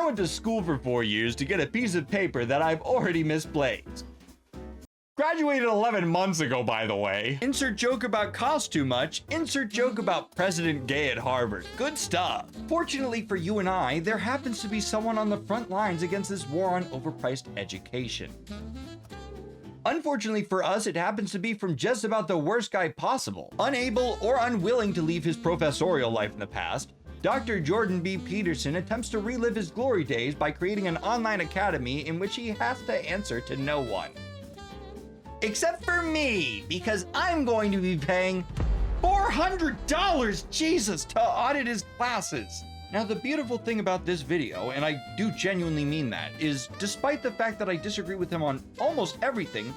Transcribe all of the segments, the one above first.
I went to school for 4 years to get a piece of paper that I've already misplaced. Graduated 11 months ago, by the way. Insert joke about cost too much. Insert joke about President Gay at Harvard. Good stuff. Fortunately for you and I, there happens to be someone on the front lines against this war on overpriced education. Unfortunately for us, it happens to be from just about the worst guy possible. Unable or unwilling to leave his professorial life in the past, Dr. Jordan B. Peterson attempts to relive his glory days by creating an online academy in which he has to answer to no one. Except for me, because I'm going to be paying $400, Jesus, to audit his classes. Now, the beautiful thing about this video, and I do genuinely mean that, is despite the fact that I disagree with him on almost everything,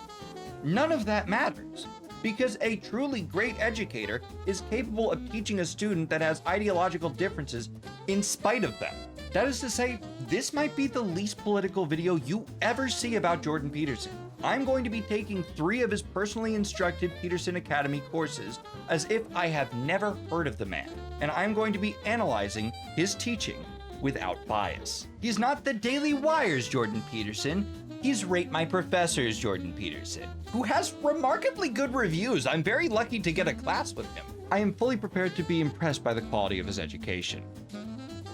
none of that matters. Because a truly great educator is capable of teaching a student that has ideological differences in spite of them. That is to say, this might be the least political video you ever see about Jordan Peterson. I'm going to be taking 3 of his personally instructed Peterson Academy courses as if I have never heard of the man, and I'm going to be analyzing his teaching without bias. He's not the Daily Wire's Jordan Peterson, he's Rate My Professor's Jordan Peterson, who has remarkably good reviews. I'm very lucky to get a class with him. I am fully prepared to be impressed by the quality of his education.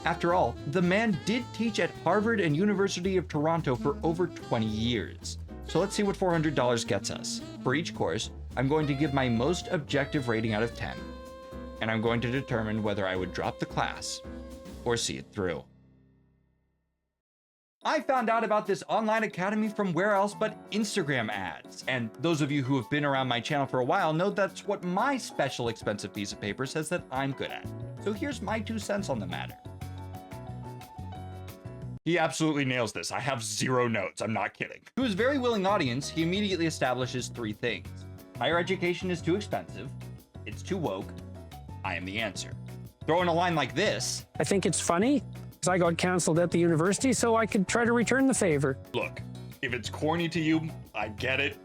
After all, the man did teach at Harvard and University of Toronto for over 20 years. So let's see what $400 gets us. For each course, I'm going to give my most objective rating out of 10, and I'm going to determine whether I would drop the class or see it through. I found out about this online academy from where else but Instagram ads, and those of you who have been around my channel for a while know that's what my special expensive piece of paper says that I'm good at. So here's my 2 cents on the matter. He absolutely nails this. I have 0 notes. I'm not kidding. To his very willing audience, he immediately establishes 3 things. Higher education is too expensive. It's too woke. I am the answer. Throw in a line like this. I think it's funny because I got canceled at the university, so I could try to return the favor. Look, if it's corny to you, I get it.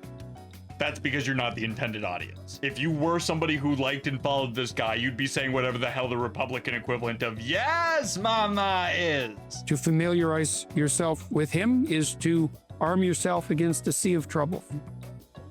That's because you're not the intended audience. If you were somebody who liked and followed this guy, you'd be saying whatever the hell the Republican equivalent of "Yes, Mama" is. To familiarize yourself with him is to arm yourself against a sea of trouble.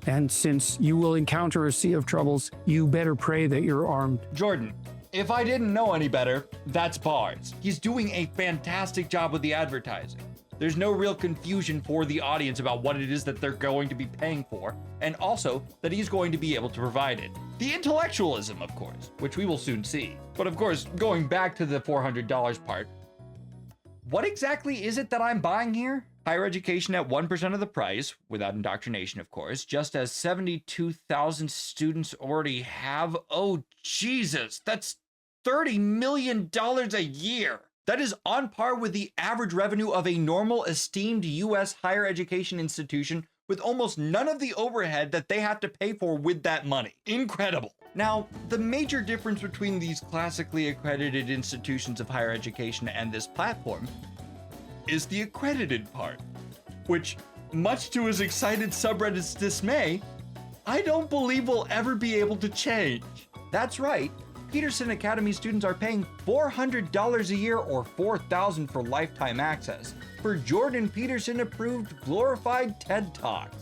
And since you will encounter a sea of troubles, you better pray that you're armed. Jordan, if I didn't know any better, that's bars. He's doing a fantastic job with the advertising. There's no real confusion for the audience about what it is that they're going to be paying for, and also that he's going to be able to provide it. The intellectualism, of course, which we will soon see. But of course, going back to the $400 part, what exactly is it that I'm buying here? Higher education at 1% of the price, without indoctrination, of course, just as 72,000 students already have. Oh, Jesus, that's $30 million a year. That is on par with the average revenue of a normal, esteemed U.S. higher education institution with almost none of the overhead that they have to pay for with that money. Incredible. Now, the major difference between these classically accredited institutions of higher education and this platform is the accredited part, which, much to his excited subreddit's dismay, I don't believe will ever be able to change. That's right. Peterson Academy students are paying $400 a year or $4,000 for lifetime access for Jordan Peterson approved glorified TED Talks.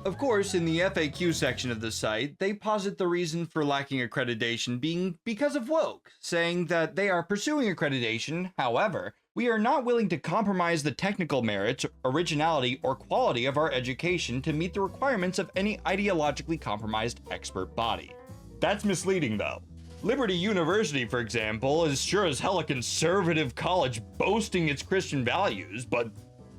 Of course, in the FAQ section of the site, they posit the reason for lacking accreditation being because of woke, saying that they are pursuing accreditation. However, we are not willing to compromise the technical merits, originality, or quality of our education to meet the requirements of any ideologically compromised expert body. That's misleading, though. Liberty University, for example, is sure as hell a conservative college boasting its Christian values, but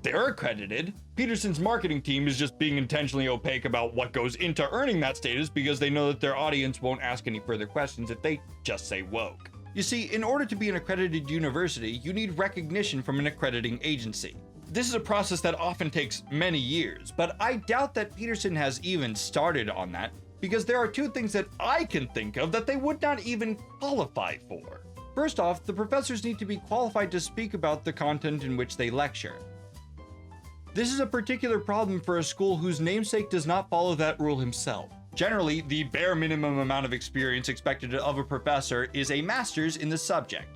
they're accredited. Peterson's marketing team is just being intentionally opaque about what goes into earning that status because they know that their audience won't ask any further questions if they just say woke. You see, in order to be an accredited university, you need recognition from an accrediting agency. This is a process that often takes many years, but I doubt that Peterson has even started on that, because there are 2 things that I can think of that they would not even qualify for. First off, the professors need to be qualified to speak about the content in which they lecture. This is a particular problem for a school whose namesake does not follow that rule himself. Generally, the bare minimum amount of experience expected of a professor is a master's in the subject.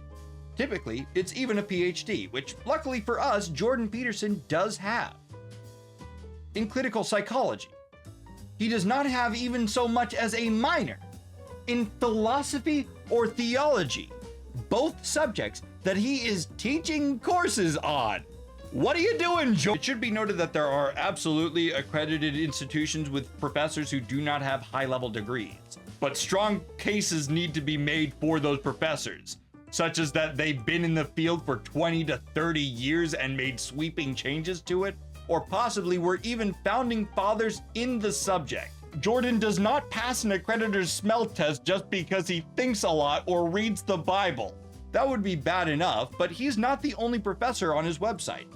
Typically, it's even a PhD, which luckily for us, Jordan Peterson does have. In clinical psychology, he does not have even so much as a minor in philosophy or theology, both subjects that he is teaching courses on. What are you doing, Joe? It should be noted that there are absolutely accredited institutions with professors who do not have high-level degrees, but strong cases need to be made for those professors, such as that they've been in the field for 20 to 30 years and made sweeping changes to it, or possibly were even founding fathers in the subject. Jordan does not pass an accreditor's smell test just because he thinks a lot or reads the Bible. That would be bad enough, but he's not the only professor on his website.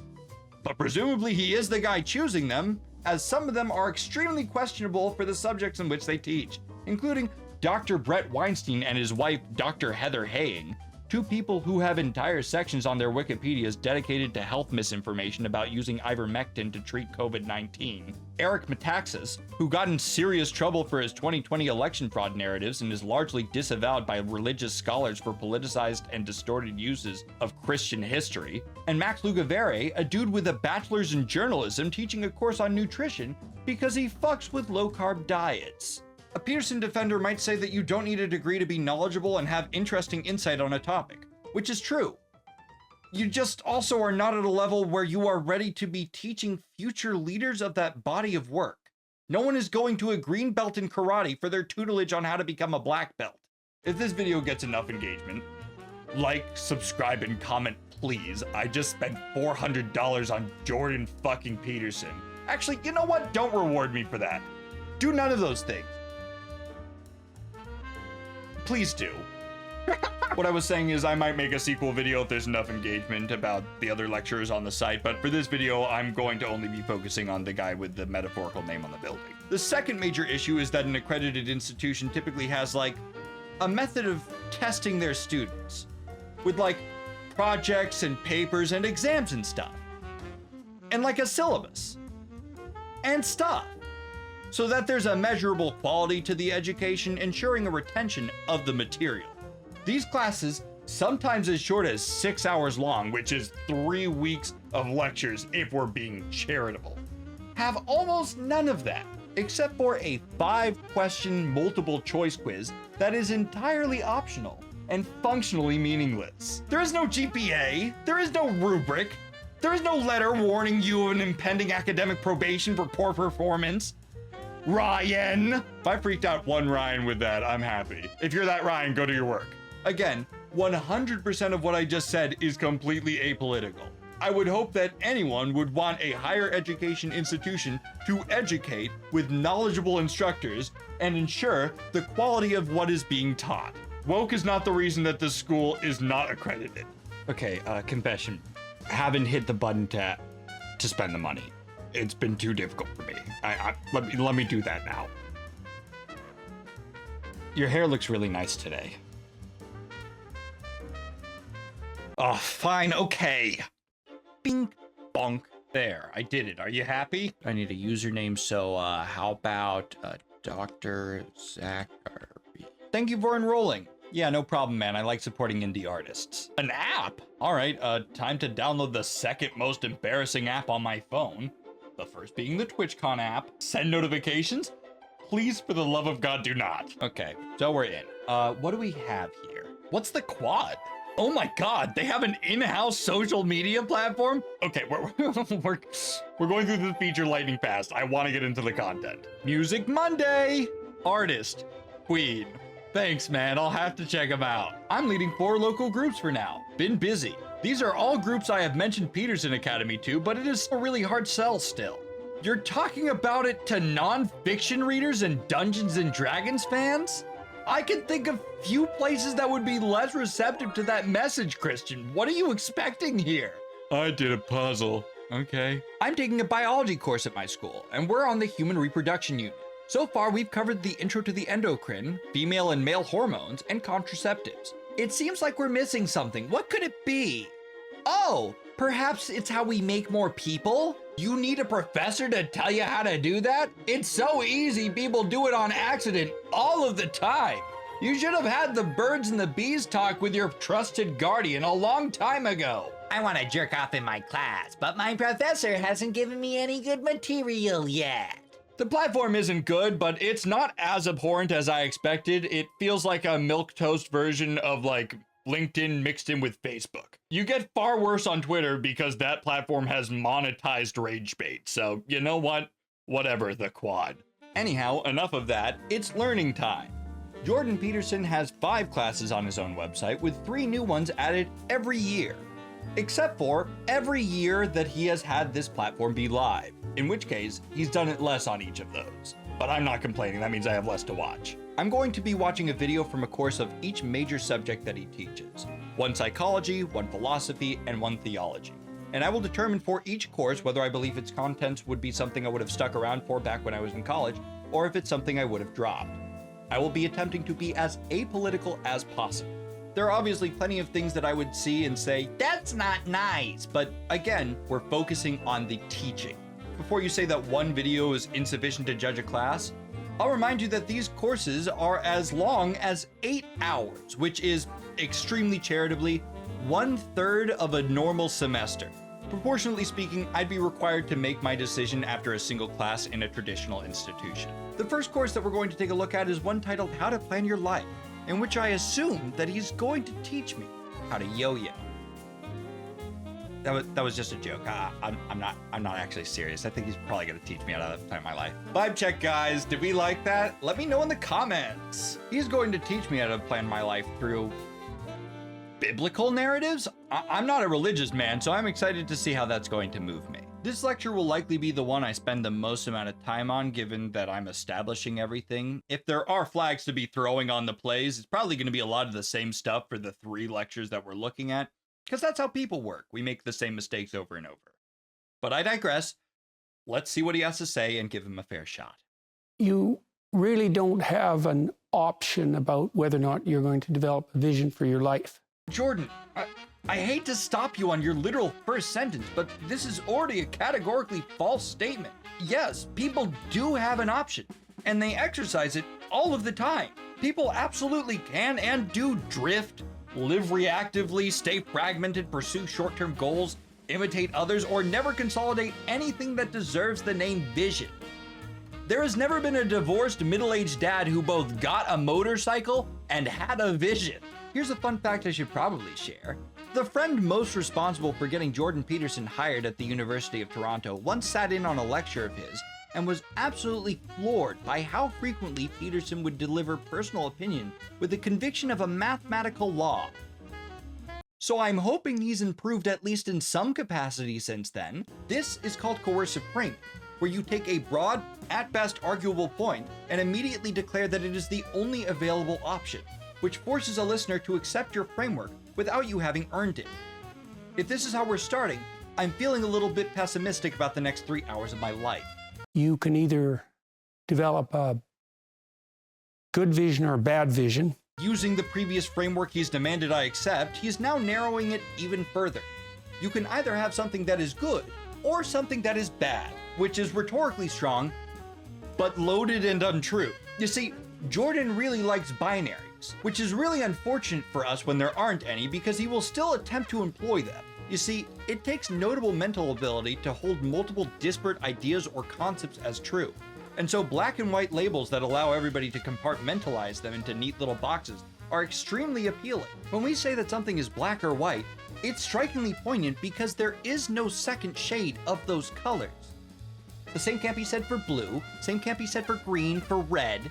But presumably he is the guy choosing them, as some of them are extremely questionable for the subjects in which they teach, including Dr. Brett Weinstein and his wife, Dr. Heather Haying, two people who have entire sections on their Wikipedias dedicated to health misinformation about using ivermectin to treat COVID-19. Eric Metaxas, who got in serious trouble for his 2020 election fraud narratives and is largely disavowed by religious scholars for politicized and distorted uses of Christian history. And Max Lugavere, a dude with a bachelor's in journalism teaching a course on nutrition because he fucks with low-carb diets. A Peterson defender might say that you don't need a degree to be knowledgeable and have interesting insight on a topic, which is true. You just also are not at a level where you are ready to be teaching future leaders of that body of work. No one is going to a green belt in karate for their tutelage on how to become a black belt. If this video gets enough engagement, like, subscribe, and comment, please. I just spent $400 on Jordan fucking Peterson. Actually, you know what? Don't reward me for that. Do none of those things. Please do. What I was saying is I might make a sequel video if there's enough engagement about the other lecturers on the site, but for this video, I'm going to only be focusing on the guy with the metaphorical name on the building. The second major issue is that an accredited institution typically has, like, a method of testing their students with, like, projects and papers and exams and stuff. And, like, a syllabus. And stuff. So that there's a measurable quality to the education, ensuring a retention of the material. These classes, sometimes as short as 6 hours long, which is 3 weeks of lectures if we're being charitable, have almost none of that, except for a 5-question multiple choice quiz that is entirely optional and functionally meaningless. There is no GPA, there is no rubric, there is no letter warning you of an impending academic probation for poor performance. Ryan! If I freaked out one Ryan with that, I'm happy. If you're that Ryan, go to your work. Again, 100% of what I just said is completely apolitical. I would hope that anyone would want a higher education institution to educate with knowledgeable instructors and ensure the quality of what is being taught. Woke is not the reason that this school is not accredited. Okay, confession. Haven't hit the button to spend the money. It's been too difficult for me. Let me do that now. Your hair looks really nice today. Oh, fine, okay. Bing, bonk. There, I did it. Are you happy? I need a username, so how about Dr. Zachary? Thank you for enrolling. Yeah, no problem, man. I like supporting indie artists. An app? All right, time to download the second most embarrassing app on my phone. The first being the TwitchCon app. Send notifications? Please, for the love of God, do not. Okay, so we're in. What do we have here? What's the quad? Oh my God, they have an in-house social media platform? Okay, we're going through the feature lightning fast. I want to get into the content. Music Monday. Artist. Queen. Thanks, man. I'll have to check them out. I'm leading 4 local groups for now. Been busy. These are all groups I have mentioned Peterson Academy to, but it is a really hard sell still. You're talking about it to non-fiction readers and Dungeons and Dragons fans? I can think of few places that would be less receptive to that message, Christian. What are you expecting here? I did a puzzle. Okay. I'm taking a biology course at my school, and we're on the human reproduction unit. So far, we've covered the intro to the endocrine, female and male hormones, and contraceptives. It seems like we're missing something. What could it be? Oh, perhaps it's how we make more people? You need a professor to tell you how to do that? It's so easy, people do it on accident all of the time. You should have had the birds and the bees talk with your trusted guardian a long time ago. I want to jerk off in my class, but my professor hasn't given me any good material yet. The platform isn't good, but it's not as abhorrent as I expected. It feels like a milquetoast version of like LinkedIn mixed in with Facebook. You get far worse on Twitter because that platform has monetized rage bait. So you know what? Whatever, the quad. Anyhow, enough of that. It's learning time. Jordan Peterson has 5 classes on his own website with 3 new ones added every year. Except for every year that he has had this platform be live, in which case he's done it less on each of those. But I'm not complaining, that means I have less to watch. I'm going to be watching a video from a course of each major subject that he teaches. 1 psychology, 1 philosophy, and 1 theology. And I will determine for each course whether I believe its contents would be something I would have stuck around for back when I was in college, or if it's something I would have dropped. I will be attempting to be as apolitical as possible. There are obviously plenty of things that I would see and say, that's not nice, but again, we're focusing on the teaching. Before you say that one video is insufficient to judge a class, I'll remind you that these courses are as long as 8 hours, which is, extremely charitably, 1/3 of a normal semester. Proportionally speaking, I'd be required to make my decision after a single class in a traditional institution. The first course that we're going to take a look at is one titled How to Plan Your Life, in which I assume that he's going to teach me how to yo-yo. That was just a joke. I'm not actually serious. I think he's probably going to teach me how to plan my life. Vibe check, guys. Did we like that? Let me know in the comments. He's going to teach me how to plan my life through biblical narratives? I'm not a religious man, so I'm excited to see how that's going to move me. This lecture will likely be the one I spend the most amount of time on, given that I'm establishing everything. If there are flags to be throwing on the plays, it's probably going to be a lot of the same stuff for the 3 lectures that we're looking at, because that's how people work. We make the same mistakes over and over. But I digress. Let's see what he has to say and give him a fair shot. You really don't have an option about whether or not you're going to develop a vision for your life. Jordan, I hate to stop you on your literal first sentence, but this is already a categorically false statement. Yes, people do have an option, and they exercise it all of the time. People absolutely can and do drift, live reactively, stay fragmented, pursue short-term goals, imitate others, or never consolidate anything that deserves the name vision. There has never been a divorced middle-aged dad who both got a motorcycle and had a vision. Here's a fun fact I should probably share. The friend most responsible for getting Jordan Peterson hired at the University of Toronto once sat in on a lecture of his and was absolutely floored by how frequently Peterson would deliver personal opinion with the conviction of a mathematical law. So I'm hoping he's improved at least in some capacity since then. This is called coercive framing, where you take a broad, at best arguable point, and immediately declare that it is the only available option, which forces a listener to accept your framework without you having earned it. If this is how we're starting, I'm feeling a little bit pessimistic about the next 3 hours of my life. You can either develop a good vision or a bad vision. Using the previous framework he's demanded I accept, he's now narrowing it even further. You can either have something that is good or something that is bad, which is rhetorically strong, but loaded and untrue. You see, Jordan really likes binaries, which is really unfortunate for us when there aren't any, because he will still attempt to employ them. You see, it takes notable mental ability to hold multiple disparate ideas or concepts as true. And so black and white labels that allow everybody to compartmentalize them into neat little boxes are extremely appealing. When we say that something is black or white, it's strikingly poignant because there is no second shade of those colors. The same can't be said for blue, same can't be said for green, for red.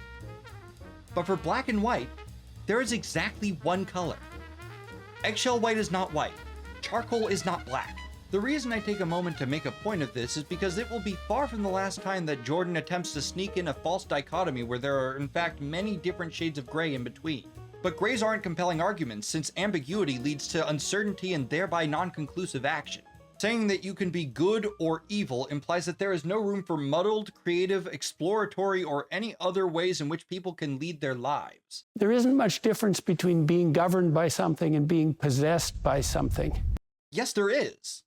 But for black and white, there is exactly one color. Eggshell white is not white. Charcoal is not black. The reason I take a moment to make a point of this is because it will be far from the last time that Jordan attempts to sneak in a false dichotomy where there are in fact many different shades of gray in between. But grays aren't compelling arguments, since ambiguity leads to uncertainty and thereby non-conclusive action. Saying that you can be good or evil implies that there is no room for muddled, creative, exploratory, or any other ways in which people can lead their lives. There isn't much difference between being governed by something and being possessed by something. Yes, there is.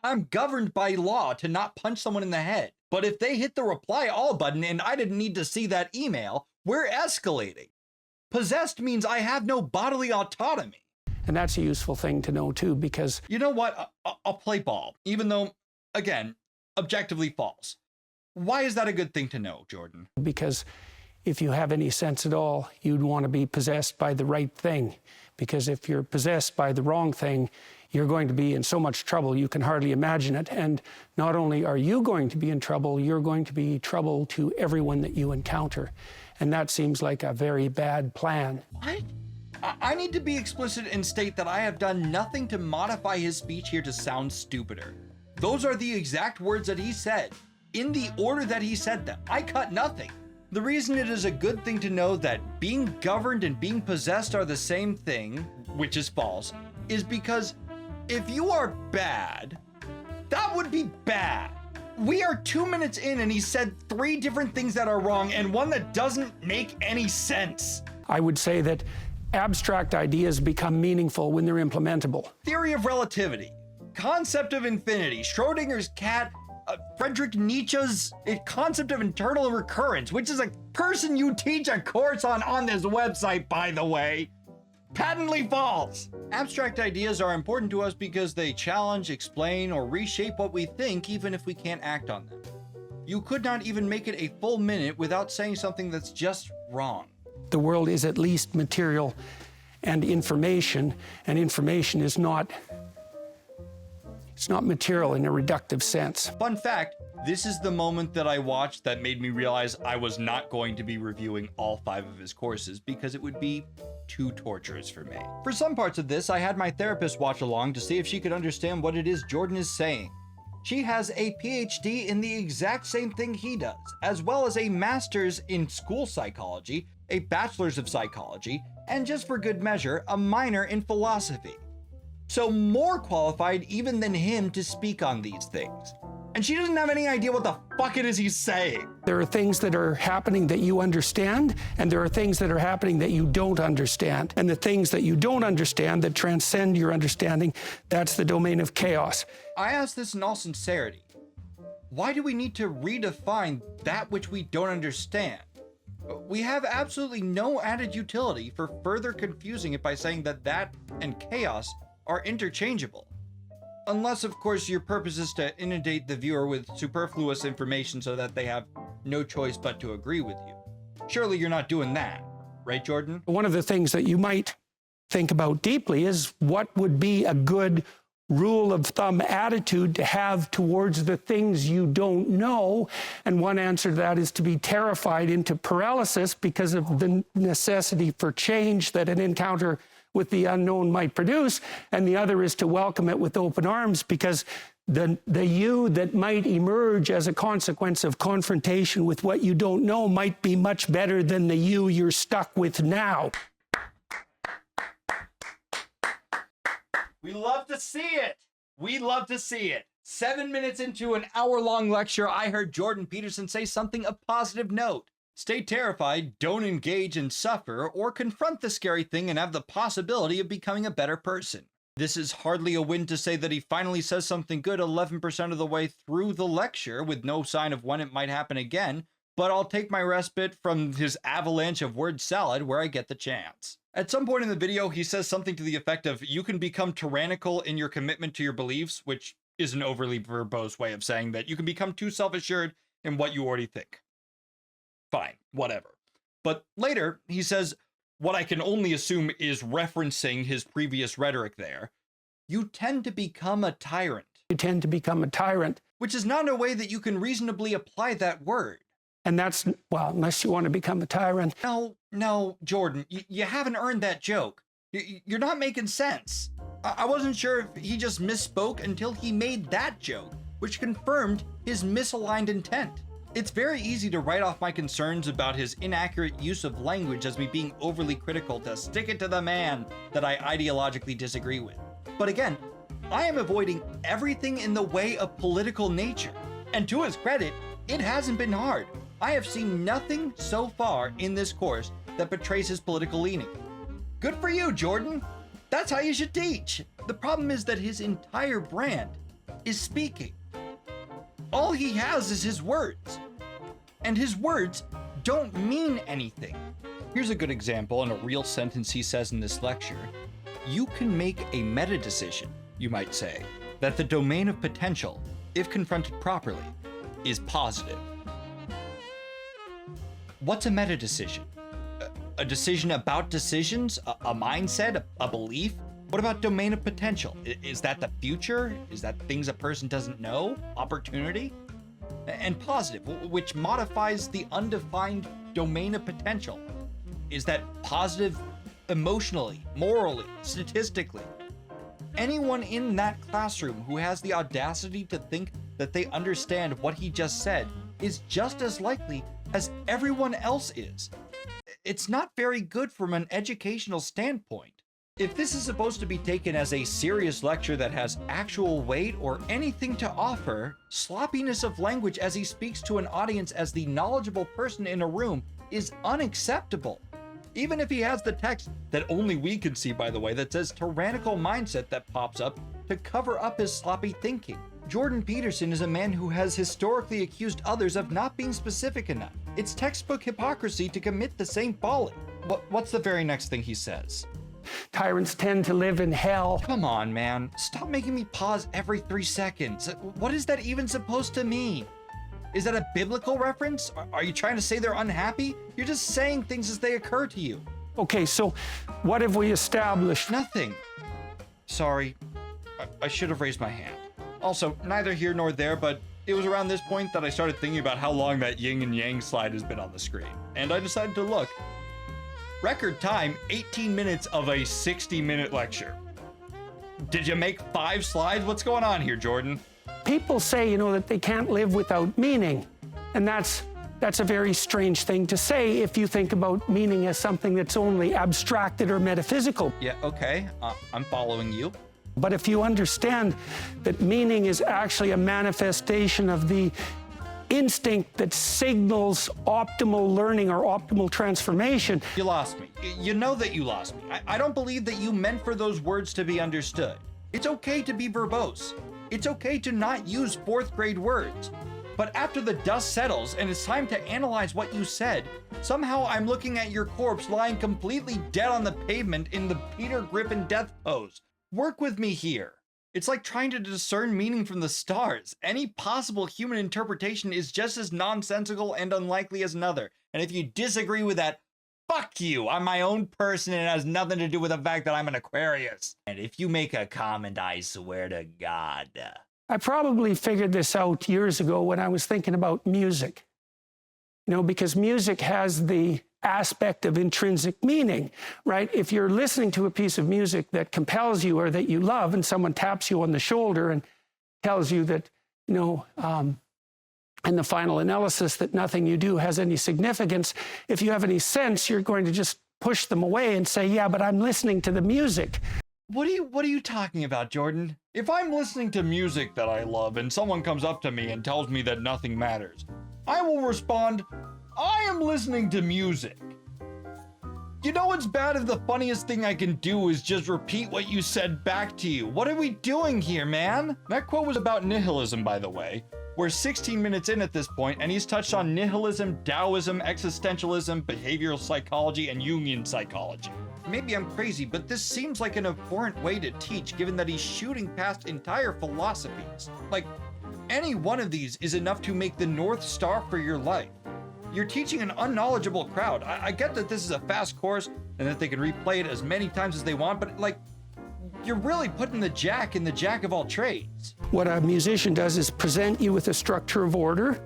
I'm governed by law to not punch someone in the head. But if they hit the reply all button and I didn't need to see that email, we're escalating. Possessed means I have no bodily autonomy. And that's a useful thing to know too, because You know what? I'll play ball, even though, again, objectively false. Why is that a good thing to know, Jordan? if you have any sense at all, you'd want to be possessed by the right thing. Because if you're possessed by the wrong thing, you're going to be in so much trouble you can hardly imagine it. And not only are you going to be in trouble, you're going to be trouble to everyone that you encounter. And that seems like a very bad plan. What? I need to be explicit and state that I have done nothing to modify his speech here to sound stupider. Those are the exact words that he said, in the order that he said them. I cut nothing. The reason it is a good thing to know that being governed and being possessed are the same thing, which is false, is because if you are bad, that would be bad. We are 2 minutes in and he said 3 different things that are wrong and one that doesn't make any sense. I would say that abstract ideas become meaningful when they're implementable. Theory of relativity, concept of infinity, Schrodinger's cat, Friedrich Nietzsche's concept of internal recurrence, which is a person you teach a course on this website, by the way. Patently false. Abstract ideas are important to us because they challenge, explain, or reshape what we think, even if we can't act on them. You could not even make it a full minute without saying something that's just wrong. The world is at least material and information is not, it's not material in a reductive sense. Fun fact, this is the moment that I watched that made me realize I was not going to be reviewing all 5 of his courses because it would be too torturous for me. For some parts of this, I had my therapist watch along to see if she could understand what it is Jordan is saying. She has a PhD in the exact same thing he does, as well as a master's in school psychology, a bachelor's of psychology, and just for good measure, a minor in philosophy. So more qualified even than him to speak on these things. And she doesn't have any idea what the fuck it is he's saying. There are things that are happening that you understand, and there are things that are happening that you don't understand. And the things that you don't understand that transcend your understanding, that's the domain of chaos. I ask this in all sincerity. Why do we need to redefine that which we don't understand? We have absolutely no added utility for further confusing it by saying that that and chaos are interchangeable. Unless, of course, your purpose is to inundate the viewer with superfluous information so that they have no choice but to agree with you. Surely you're not doing that, right, Jordan? One of the things that you might think about deeply is what would be a good rule of thumb attitude to have towards the things you don't know. And one answer to that is to be terrified into paralysis because of the necessity for change that an encounter with the unknown might produce. And the other is to welcome it with open arms because the you that might emerge as a consequence of confrontation with what you don't know might be much better than the you you're stuck with now. We love to see it. We love to see it. 7 minutes into an hour-long lecture, I heard Jordan Peterson say something of positive note. Stay terrified, don't engage and suffer, or confront the scary thing and have the possibility of becoming a better person. This is hardly a win to say that he finally says something good 11% of the way through the lecture with no sign of when it might happen again, but I'll take my respite from his avalanche of word salad where I get the chance. At some point in the video, he says something to the effect of, you can become tyrannical in your commitment to your beliefs, which is an overly verbose way of saying that you can become too self-assured in what you already think. Fine, whatever. But later, he says, what I can only assume is referencing his previous rhetoric there, you tend to become a tyrant. You tend to become a tyrant. Which is not a way that you can reasonably apply that word. And that's, well, unless you want to become a tyrant. No, Jordan, you haven't earned that joke. You're not making sense. I wasn't sure if he just misspoke until he made that joke, which confirmed his misaligned intent. It's very easy to write off my concerns about his inaccurate use of language as me being overly critical to stick it to the man that I ideologically disagree with. But again, I am avoiding everything in the way of political nature. And to his credit, it hasn't been hard. I have seen nothing so far in this course that betrays his political leaning. Good for you, Jordan. That's how you should teach. The problem is that his entire brand is speaking. All he has is his words. And his words don't mean anything. Here's a good example and a real sentence he says in this lecture. You can make a meta decision, you might say, that the domain of potential, if confronted properly, is positive. What's a meta decision? A decision about decisions? A mindset? A belief? What about domain of potential? Is that the future? Is that things a person doesn't know? Opportunity? And positive, which modifies the undefined domain of potential. Is that positive emotionally, morally, statistically? Anyone in that classroom who has the audacity to think that they understand what he just said is just as likely as everyone else is. It's not very good from an educational standpoint. If this is supposed to be taken as a serious lecture that has actual weight or anything to offer, sloppiness of language as he speaks to an audience as the knowledgeable person in a room is unacceptable. Even if he has the text that only we can see, by the way, that says tyrannical mindset that pops up to cover up his sloppy thinking. Jordan Peterson is a man who has historically accused others of not being specific enough. It's textbook hypocrisy to commit the same folly. What's the very next thing he says? Tyrants tend to live in hell. Come on, man. Stop making me pause every 3 seconds. What is that even supposed to mean? Is that a biblical reference? Are you trying to say they're unhappy? You're just saying things as they occur to you. Okay, so what have we established? Nothing. Sorry. I should have raised my hand. Also, neither here nor there, but it was around this point that I started thinking about how long that yin and yang slide has been on the screen. And I decided to look. Record time, 18 minutes of a 60-minute lecture. Did you make 5 slides? What's going on here, Jordan? People say, that they can't live without meaning. And that's a very strange thing to say if you think about meaning as something that's only abstracted or metaphysical. Yeah, okay. I'm following you. But if you understand that meaning is actually a manifestation of the instinct that signals optimal learning or optimal transformation. You lost me. You know that you lost me. I don't believe that you meant for those words to be understood. It's okay to be verbose. It's okay to not use 4th grade words. But after the dust settles and it's time to analyze what you said, somehow I'm looking at your corpse lying completely dead on the pavement in the Peter Griffin death pose. Work with me here. It's like trying to discern meaning from the stars. Any possible human interpretation is just as nonsensical and unlikely as another. And if you disagree with that, fuck you. I'm my own person and it has nothing to do with the fact that I'm an Aquarius. And if you make a comment, I swear to God. I probably figured this out years ago when I was thinking about music. Because music has the aspect of intrinsic meaning, right? If you're listening to a piece of music that compels you or that you love and someone taps you on the shoulder and tells you that, in the final analysis that nothing you do has any significance, if you have any sense, you're going to just push them away and say, yeah, but I'm listening to the music. What are you talking about, Jordan? If I'm listening to music that I love and someone comes up to me and tells me that nothing matters, I will respond, I am listening to music. You know what's bad if the funniest thing I can do is just repeat what you said back to you? What are we doing here, man? That quote was about nihilism, by the way. We're 16 minutes in at this point, and he's touched on nihilism, Taoism, existentialism, behavioral psychology, and Jungian psychology. Maybe I'm crazy, but this seems like an abhorrent way to teach, given that he's shooting past entire philosophies. Like, any one of these is enough to make the North Star for your life. You're teaching an unknowledgeable crowd. I get that this is a fast course and that they can replay it as many times as they want, but you're really putting the jack in the jack of all trades. What a musician does is present you with a structure of order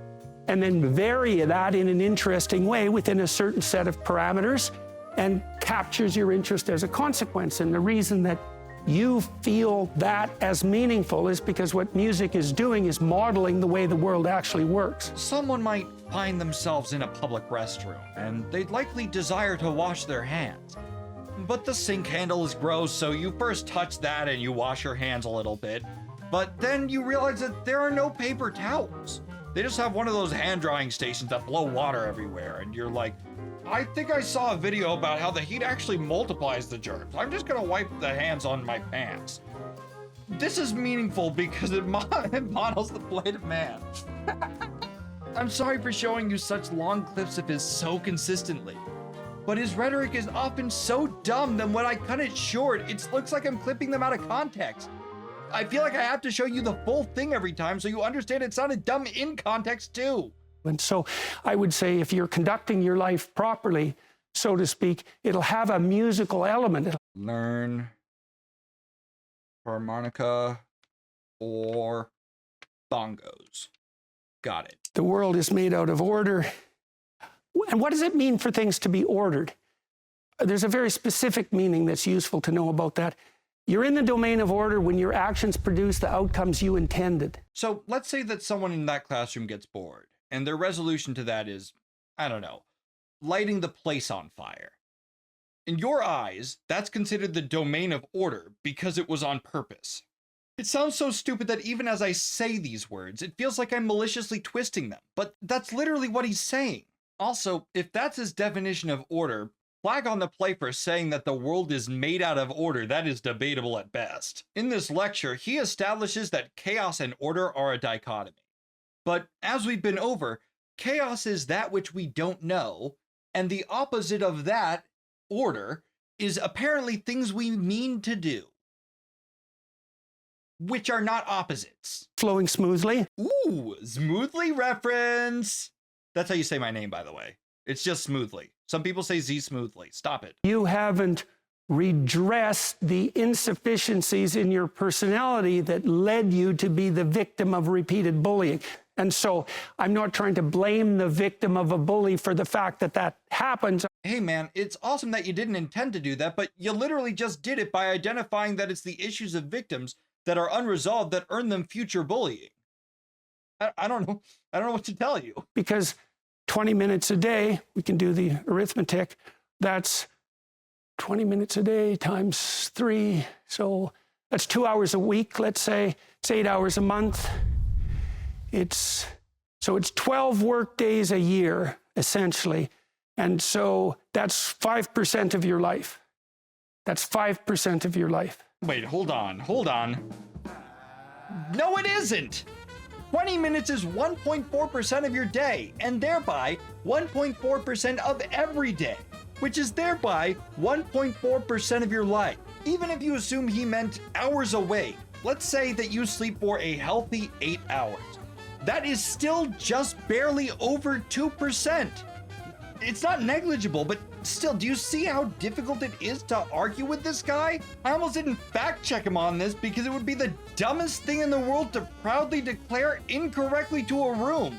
and then vary that in an interesting way within a certain set of parameters and captures your interest as a consequence. And the reason that you feel that as meaningful is because what music is doing is modeling the way the world actually works. Someone might find themselves in a public restroom, and they'd likely desire to wash their hands. But the sink handle is gross, so you first touch that and you wash your hands a little bit. But then you realize that there are no paper towels. They just have one of those hand drying stations that blow water everywhere, and you're like, I think I saw a video about how the heat actually multiplies the germs. I'm just gonna wipe the hands on my pants. This is meaningful because it models the plight of man. I'm sorry for showing you such long clips of his so consistently, but his rhetoric is often so dumb that when I cut it short, it looks like I'm clipping them out of context. I feel like I have to show you the full thing every time so you understand it sounded dumb in context too. And so I would say if you're conducting your life properly, so to speak, it'll have a musical element. Learn harmonica or bongos. Got it. The world is made out of order. And what does it mean for things to be ordered? There's a very specific meaning that's useful to know about that. You're in the domain of order when your actions produce the outcomes you intended. So let's say that someone in that classroom gets bored, and their resolution to that is, I don't know, lighting the place on fire. In your eyes, that's considered the domain of order because it was on purpose. It sounds so stupid that even as I say these words, it feels like I'm maliciously twisting them, but that's literally what he's saying. Also, if that's his definition of order, flag on the play for saying that the world is made out of order. That is debatable at best. In this lecture, he establishes that chaos and order are a dichotomy. But as we've been over, chaos is that which we don't know, and the opposite of that, order, is apparently things we mean to do, which are not opposites. Flowing smoothly. Ooh, smoothly reference. That's how you say my name, by the way. It's just smoothly. Some people say Z smoothly. Stop it. You haven't redressed the insufficiencies in your personality that led you to be the victim of repeated bullying. And so I'm not trying to blame the victim of a bully for the fact that that happens. Hey man, it's awesome that you didn't intend to do that, but you literally just did it by identifying that it's the issues of victims that are unresolved that earn them future bullying. I don't know. I don't know what to tell you. Because 20 minutes a day, we can do the arithmetic, that's 20 minutes a day times 3. So that's 2 hours a week, let's say. It's 8 hours a month. It's 12 work days a year, essentially. And so that's 5% of your life. That's 5% of your life. Wait, hold on. No, it isn't. 20 minutes is 1.4% of your day, and thereby 1.4% of every day, which is thereby 1.4% of your life. Even if you assume he meant hours awake, let's say that you sleep for a healthy 8 hours. That is still just barely over 2%. It's not negligible, but still, do you see how difficult it is to argue with this guy? I almost didn't fact check him on this because it would be the dumbest thing in the world to proudly declare incorrectly to a room.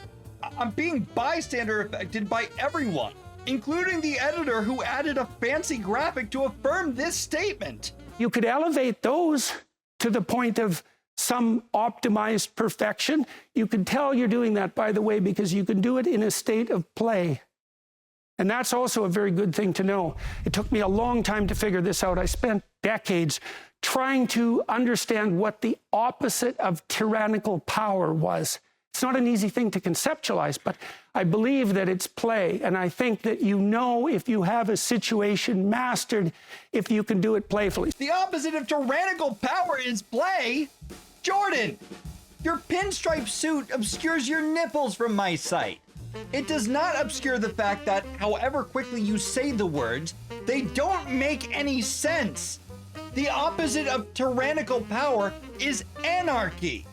I'm being bystander affected by everyone, including the editor who added a fancy graphic to affirm this statement. You could elevate those to the point of some optimized perfection. You can tell you're doing that, by the way, because you can do it in a state of play. And that's also a very good thing to know. It took me a long time to figure this out. I spent decades trying to understand what the opposite of tyrannical power was. It's not an easy thing to conceptualize, but I believe that it's play. And I think that you know if you have a situation mastered, if you can do it playfully. The opposite of tyrannical power is play. Jordan, your pinstripe suit obscures your nipples from my sight. It does not obscure the fact that, however quickly you say the words, they don't make any sense. The opposite of tyrannical power is anarchy.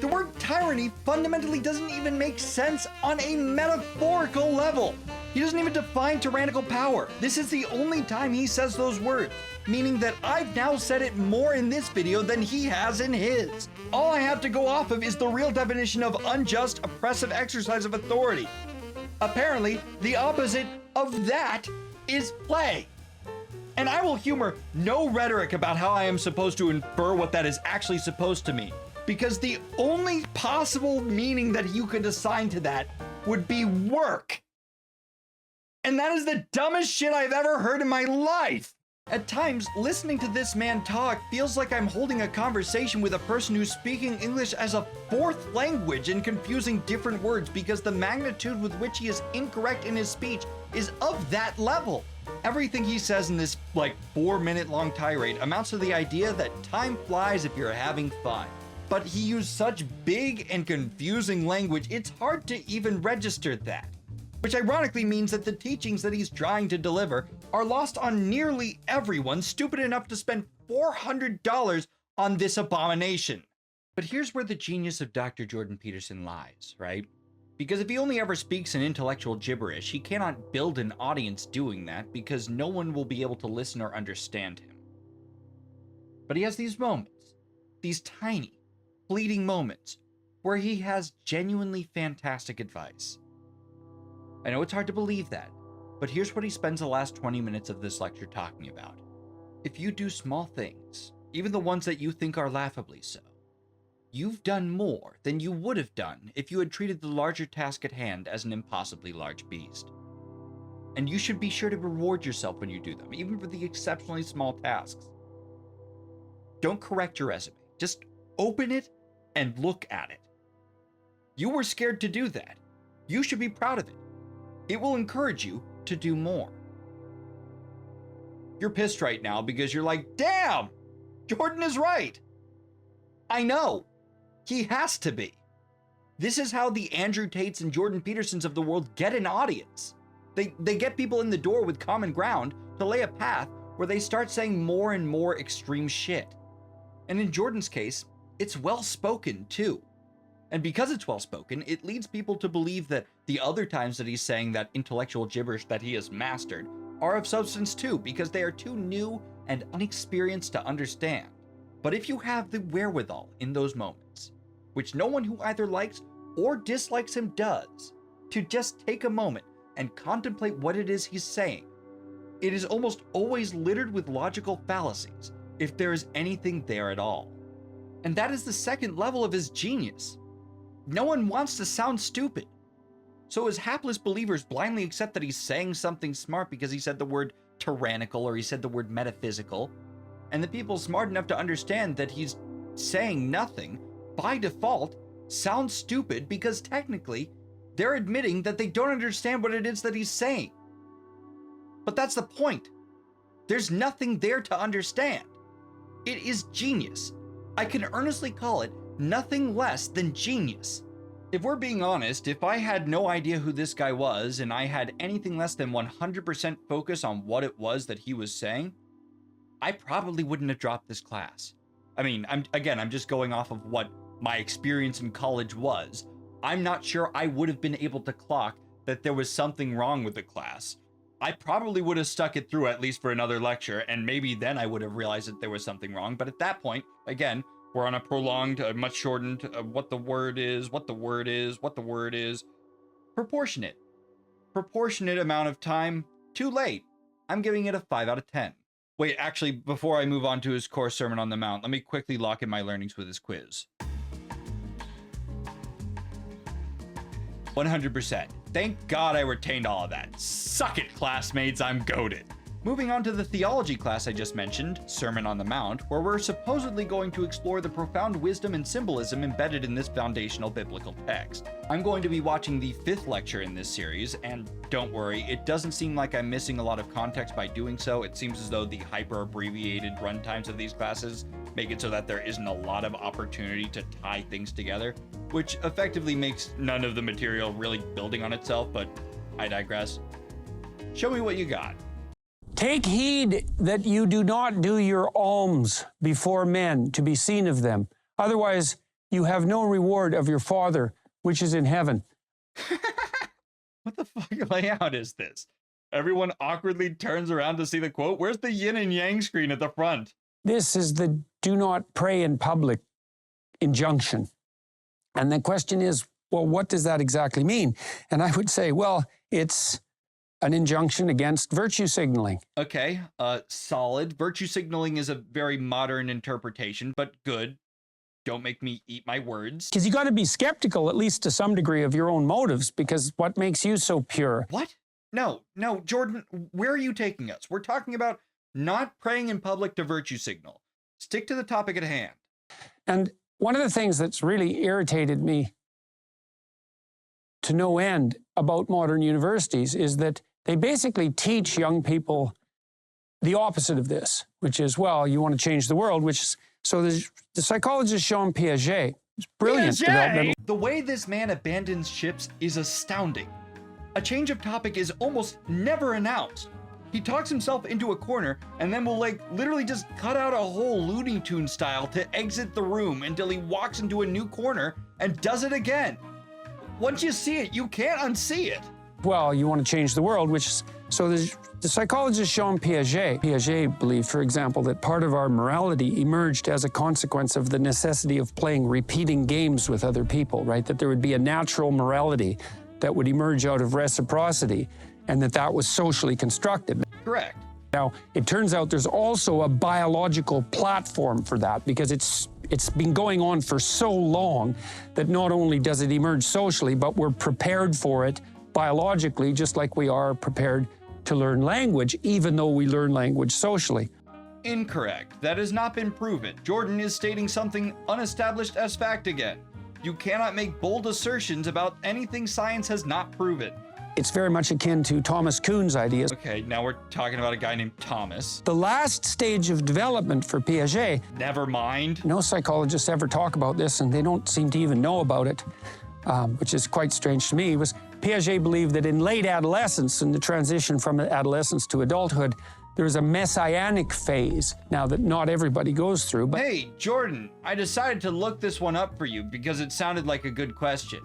The word tyranny fundamentally doesn't even make sense on a metaphorical level. He doesn't even define tyrannical power. This is the only time he says those words, meaning that I've now said it more in this video than he has in his. All I have to go off of is the real definition of unjust, oppressive exercise of authority. Apparently, the opposite of that is play. And I will humor no rhetoric about how I am supposed to infer what that is actually supposed to mean, because the only possible meaning that you could assign to that would be work. And that is the dumbest shit I've ever heard in my life. At times, listening to this man talk feels like I'm holding a conversation with a person who's speaking English as a fourth language and confusing different words because the magnitude with which he is incorrect in his speech is of that level. Everything he says in this 4-minute long tirade amounts to the idea that time flies if you're having fun. But he used such big and confusing language, it's hard to even register that. which ironically means that the teachings that he's trying to deliver are lost on nearly everyone stupid enough to spend $400 on this abomination. But here's where the genius of Dr. Jordan Peterson lies, right? Because if he only ever speaks in intellectual gibberish, he cannot build an audience doing that because no one will be able to listen or understand him. But he has these moments, these tiny, fleeting moments, where he has genuinely fantastic advice. I know it's hard to believe that, but here's what he spends the last 20 minutes of this lecture talking about. If you do small things, even the ones that you think are laughably so, you've done more than you would have done if you had treated the larger task at hand as an impossibly large beast. And you should be sure to reward yourself when you do them, even for the exceptionally small tasks. Don't correct your resume. Just open it and look at it. You were scared to do that. You should be proud of it. It will encourage you to do more. You're pissed right now because you're like, damn, Jordan is right. I know. He has to be. This is how the Andrew Tates and Jordan Petersons of the world get an audience. They get people in the door with common ground to lay a path where they start saying more and more extreme shit. And in Jordan's case, it's well-spoken too. And because it's well-spoken, it leads people to believe that the other times that he's saying that intellectual gibberish that he has mastered are of substance too, because they are too new and unexperienced to understand. But if you have the wherewithal in those moments, which no one who either likes or dislikes him does, to just take a moment and contemplate what it is he's saying, it is almost always littered with logical fallacies, if there is anything there at all. And that is the second level of his genius. No one wants to sound stupid. So as hapless believers blindly accept that he's saying something smart because he said the word tyrannical or he said the word metaphysical, and the people smart enough to understand that he's saying nothing, by default, sound stupid because technically they're admitting that they don't understand what it is that he's saying. But that's the point. There's nothing there to understand. It is genius. I can earnestly call it nothing less than genius. If we're being honest, if I had no idea who this guy was and I had anything less than 100% focus on what it was that he was saying, I probably wouldn't have dropped this class. I mean, I'm just going off of what my experience in college was. I'm not sure I would have been able to clock that there was something wrong with the class. I probably would have stuck it through at least for another lecture, and maybe then I would have realized that there was something wrong. But at that point, again, we're on a prolonged, much shortened, what the word is, proportionate amount of time. Too late. I'm giving it a 5 out of 10. Wait, actually, before I move on to his core Sermon on the Mount, let me quickly lock in my learnings with his quiz. 100%. Thank God I retained all of that. Suck it, classmates, I'm goated. Moving on to the theology class I just mentioned, Sermon on the Mount, where we're supposedly going to explore the profound wisdom and symbolism embedded in this foundational biblical text. I'm going to be watching the 5th lecture in this series, and don't worry, it doesn't seem like I'm missing a lot of context by doing so. It seems as though the hyper-abbreviated runtimes of these classes make it so that there isn't a lot of opportunity to tie things together, which effectively makes none of the material really building on itself, but I digress. Show me what you got. Take heed that you do not do your alms before men to be seen of them. Otherwise, you have no reward of your Father, which is in heaven. What the fuck layout is this? Everyone awkwardly turns around to see the quote. Where's the yin and yang screen at the front? This is the do not pray in public injunction. And the question is, well, what does that exactly mean? And I would say, well, it's an injunction against virtue signaling. Okay, solid. Virtue signaling is a very modern interpretation, but good. Don't make me eat my words. Because you got to be skeptical, at least to some degree, of your own motives, because what makes you so pure? What? No, Jordan, where are you taking us? We're talking about not praying in public to virtue signal. Stick to the topic at hand. And one of the things that's really irritated me to no end about modern universities is that they basically teach young people the opposite of this, which is, well, you want to change the world, which is, so the psychologist Jean Piaget, brilliant developmental. The way this man abandons ships is astounding. A change of topic is almost never announced. He talks himself into a corner and then will literally just cut out a whole Looney Tunes style to exit the room until he walks into a new corner and does it again. Once you see it, you can't unsee it. Well, you want to change the world, so the psychologist Jean Piaget believed, for example, that part of our morality emerged as a consequence of the necessity of playing repeating games with other people, right? That there would be a natural morality that would emerge out of reciprocity, and that was socially constructed. Correct. Now, it turns out there's also a biological platform for that, because it's been going on for so long that not only does it emerge socially, but we're prepared for it biologically, just like we are prepared to learn language, even though we learn language socially. Incorrect. That has not been proven. Jordan is stating something unestablished as fact again. You cannot make bold assertions about anything science has not proven. It's very much akin to Thomas Kuhn's ideas. Okay, now we're talking about a guy named Thomas. The last stage of development for Piaget, Never mind. no psychologists ever talk about this, and they don't seem to even know about it, which is quite strange to me, was Piaget believed that in late adolescence, in the transition from adolescence to adulthood, there is a messianic phase, now that not everybody goes through. But Hey, Jordan, I decided to look this one up for you because it sounded like a good question.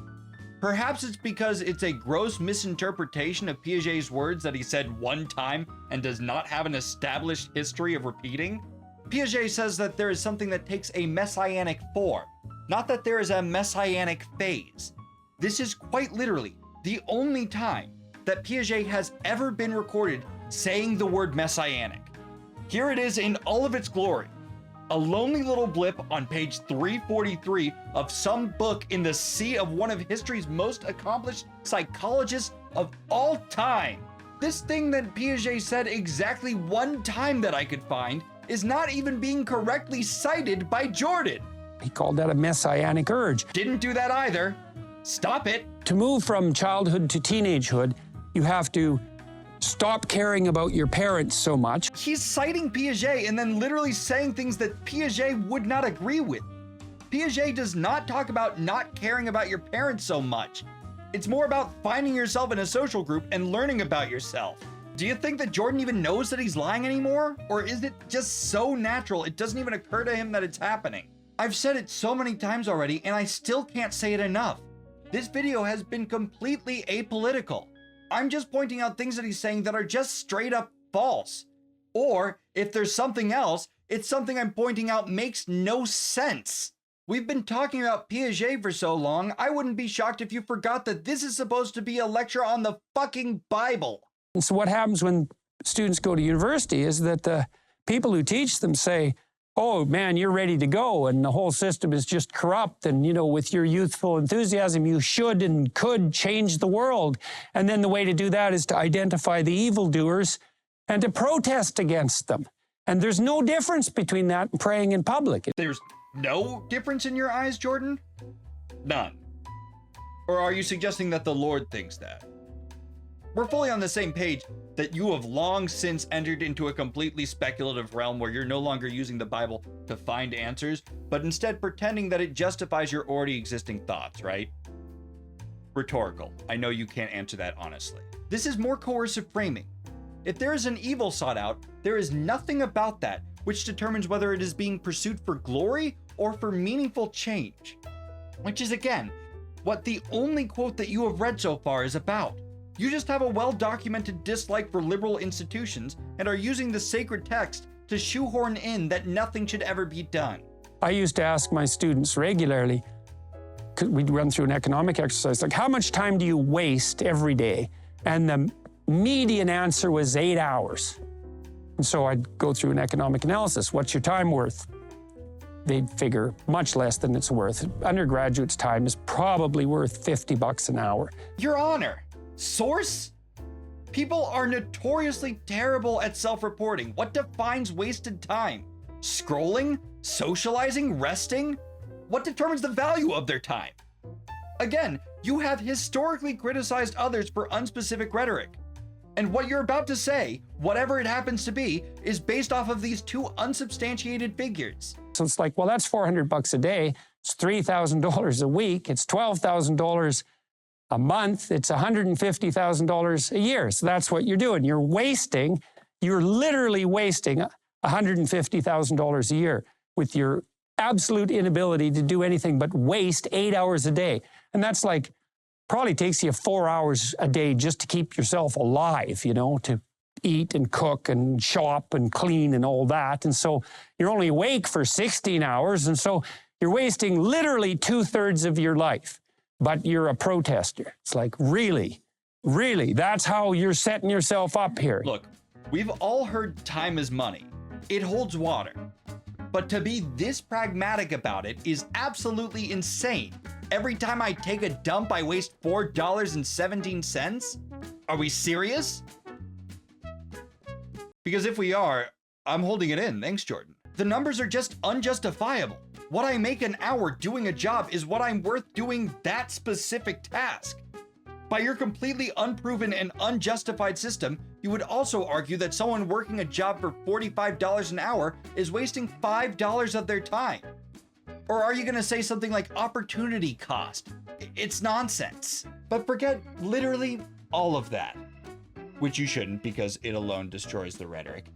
Perhaps it's because it's a gross misinterpretation of Piaget's words that he said one time and does not have an established history of repeating. Piaget says that there is something that takes a messianic form, not that there is a messianic phase. This is quite literally the only time that Piaget has ever been recorded saying the word messianic. Here it is in all of its glory. A lonely little blip on page 343 of some book in the sea of one of history's most accomplished psychologists of all time. This thing that Piaget said exactly one time that I could find is not even being correctly cited by Jordan. he called that a messianic urge. Didn't do that either. Stop it. To move from childhood to teenagehood, you have to stop caring about your parents so much. He's citing Piaget and then literally saying things that Piaget would not agree with. Piaget does not talk about not caring about your parents so much. It's more about finding yourself in a social group and learning about yourself. Do you think that Jordan even knows that he's lying anymore? Or is it just so natural it doesn't even occur to him that it's happening? I've said it so many times already and I still can't say it enough. This video has been completely apolitical. I'm just pointing out things that he's saying that are just straight up false. Or if there's something else, it's something I'm pointing out makes no sense. We've been talking about Piaget for so long, I wouldn't be shocked if you forgot that this is supposed to be a lecture on the fucking Bible. And so what happens when students go to university is that the people who teach them say, oh man, you're ready to go, and the whole system is just corrupt, and with your youthful enthusiasm, you should and could change the world. And then the way to do that is to identify the evildoers and to protest against them. And there's no difference between that and praying in public. There's no difference in your eyes, Jordan? None. Or are you suggesting that the Lord thinks that? We're fully on the same page that you have long since entered into a completely speculative realm where you're no longer using the Bible to find answers, but instead pretending that it justifies your already existing thoughts, right? Rhetorical. I know you can't answer that honestly. This is more coercive framing. If there is an evil sought out, there is nothing about that which determines whether it is being pursued for glory or for meaningful change. Which is, again, what the only quote that you have read so far is about. You just have a well-documented dislike for liberal institutions and are using the sacred text to shoehorn in that nothing should ever be done. I used to ask my students regularly, we'd run through an economic exercise, like how much time do you waste every day? And the median answer was 8 hours. And so I'd go through an economic analysis. What's your time worth? They'd figure much less than it's worth. Undergraduate's time is probably worth $50 an hour. Your Honor, source? People are notoriously terrible at self-reporting. What defines wasted time? Scrolling? Socializing? Resting? What determines the value of their time? Again, you have historically criticized others for unspecific rhetoric. And what you're about to say, whatever it happens to be, is based off of these two unsubstantiated figures. So it's like, well, that's $400 a day. It's $3,000 a week. It's $12,000 a month, it's $150,000 a year. So that's what you're doing. You're literally wasting $150,000 a year with your absolute inability to do anything but waste 8 hours a day. And that's like, probably takes you 4 hours a day just to keep yourself alive, to eat and cook and shop and clean and all that. And so you're only awake for 16 hours. And so you're wasting literally 2/3 of your life, but you're a protester. It's like, really, that's how you're setting yourself up here. Look, we've all heard time is money. It holds water. But to be this pragmatic about it is absolutely insane. Every time I take a dump, I waste $4.17? Are we serious? Because if we are, I'm holding it in. Thanks, Jordan. The numbers are just unjustifiable. What I make an hour doing a job is what I'm worth doing that specific task. By your completely unproven and unjustified system, you would also argue that someone working a job for $45 an hour is wasting $5 of their time. Or are you going to say something like opportunity cost? It's nonsense. But forget literally all of that, which you shouldn't because it alone destroys the rhetoric.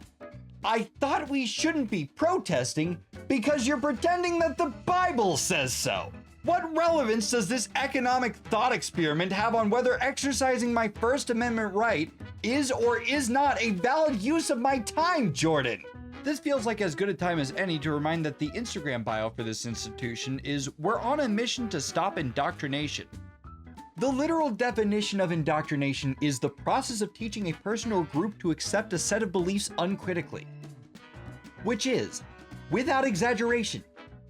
I thought we shouldn't be protesting because you're pretending that the Bible says so. What relevance does this economic thought experiment have on whether exercising my First Amendment right is or is not a valid use of my time, Jordan? This feels like as good a time as any to remind that the Instagram bio for this institution is "We're on a mission to stop indoctrination." The literal definition of indoctrination is the process of teaching a person or group to accept a set of beliefs uncritically. Which is, without exaggeration,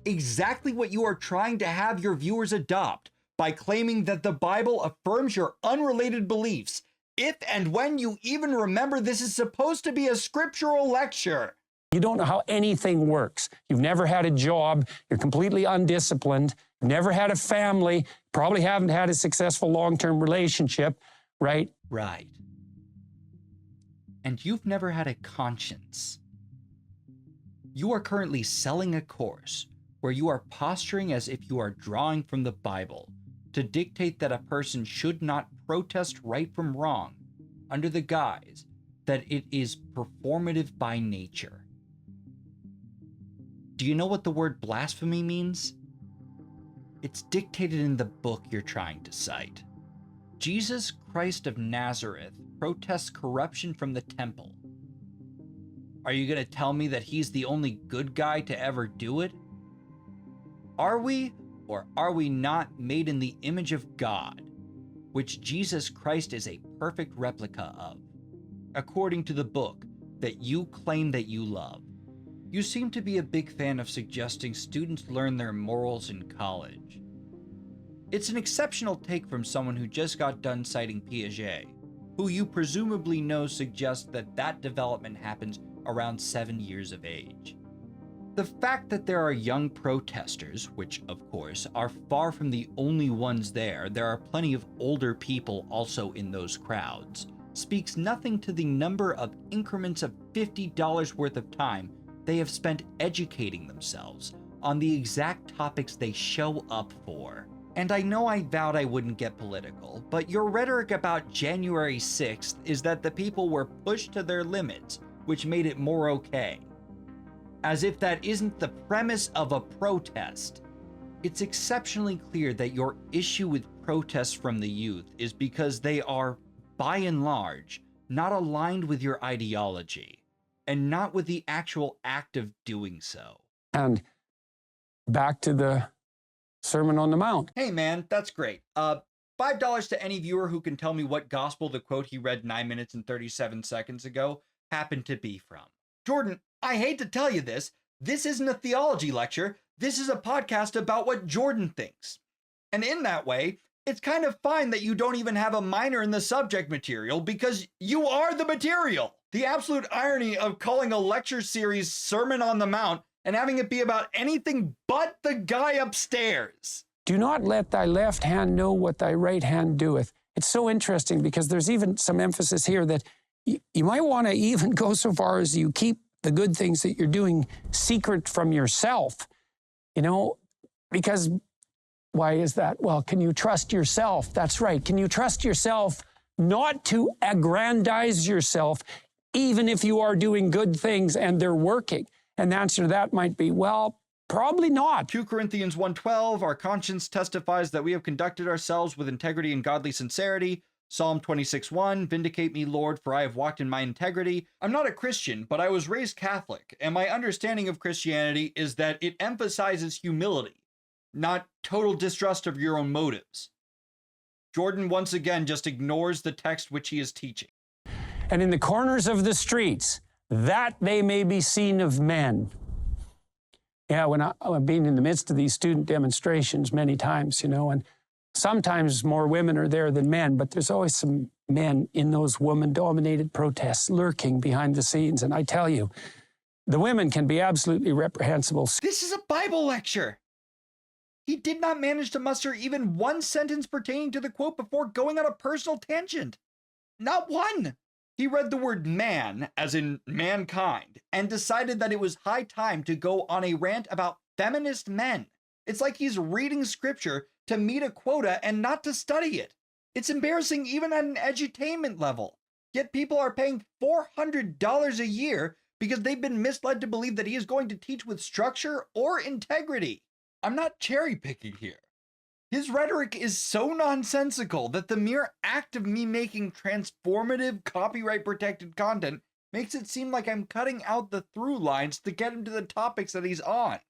exactly what you are trying to have your viewers adopt by claiming that the Bible affirms your unrelated beliefs, if and when you even remember this is supposed to be a scriptural lecture. You don't know how anything works. You've never had a job. You're completely undisciplined. You've never had a family. Probably haven't had a successful long-term relationship, right? Right. And you've never had a conscience. You are currently selling a course where you are posturing as if you are drawing from the Bible to dictate that a person should not protest right from wrong under the guise that it is performative by nature. Do you know what the word blasphemy means? It's dictated in the book you're trying to cite. Jesus Christ of Nazareth protests corruption from the temple. Are you going to tell me that he's the only good guy to ever do it? Are we or are we not made in the image of God, which Jesus Christ is a perfect replica of, according to the book that you claim that you love? You seem to be a big fan of suggesting students learn their morals in college. It's an exceptional take from someone who just got done citing Piaget, who you presumably know suggests that that development happens around 7 years of age. The fact that there are young protesters, which of course are far from the only ones there are plenty of older people also in those crowds, speaks nothing to the number of increments of $50 worth of time they have spent educating themselves on the exact topics they show up for. And I know I vowed I wouldn't get political, but your rhetoric about January 6th is that the people were pushed to their limits, which made it more okay. As if that isn't the premise of a protest. It's exceptionally clear that your issue with protests from the youth is because they are, by and large, not aligned with your ideology, and not with the actual act of doing so. And back to the Sermon on the Mount. Hey man, that's great. $5 to any viewer who can tell me what gospel the quote he read 9 minutes and 37 seconds ago happened to be from. Jordan, I hate to tell you this isn't a theology lecture, this is a podcast about what Jordan thinks. And in that way, it's kind of fine that you don't even have a minor in the subject material because you are the material. The absolute irony of calling a lecture series Sermon on the Mount and having it be about anything but the guy upstairs. Do not let thy left hand know what thy right hand doeth. It's so interesting because there's even some emphasis here that you might want to even go so far as you keep the good things that you're doing secret from yourself, because Why is that? Well, can you trust yourself? That's right. Can you trust yourself not to aggrandize yourself, even if you are doing good things and they're working? And the answer to that might be, well, probably not. 2 Corinthians 1:12, our conscience testifies that we have conducted ourselves with integrity and godly sincerity. Psalm 26:1, vindicate me, Lord, for I have walked in my integrity. I'm not a Christian, but I was raised Catholic, and my understanding of Christianity is that it emphasizes humility, not total distrust of your own motives. Jordan once again just ignores the text which he is teaching. And in the corners of the streets, that they may be seen of men. Yeah, when I've been in the midst of these student demonstrations many times, and sometimes more women are there than men, but there's always some men in those woman-dominated protests lurking behind the scenes. And I tell you, the women can be absolutely reprehensible. This is a Bible lecture. He did not manage to muster even one sentence pertaining to the quote before going on a personal tangent. Not one. He read the word man, as in mankind, and decided that it was high time to go on a rant about feminist men. It's like he's reading scripture to meet a quota and not to study it. It's embarrassing even at an edutainment level. Yet people are paying $400 a year because they've been misled to believe that he is going to teach with structure or integrity. I'm not cherry picking here. His rhetoric is so nonsensical that the mere act of me making transformative, copyright-protected content makes it seem like I'm cutting out the through lines to get him to the topics that he's on.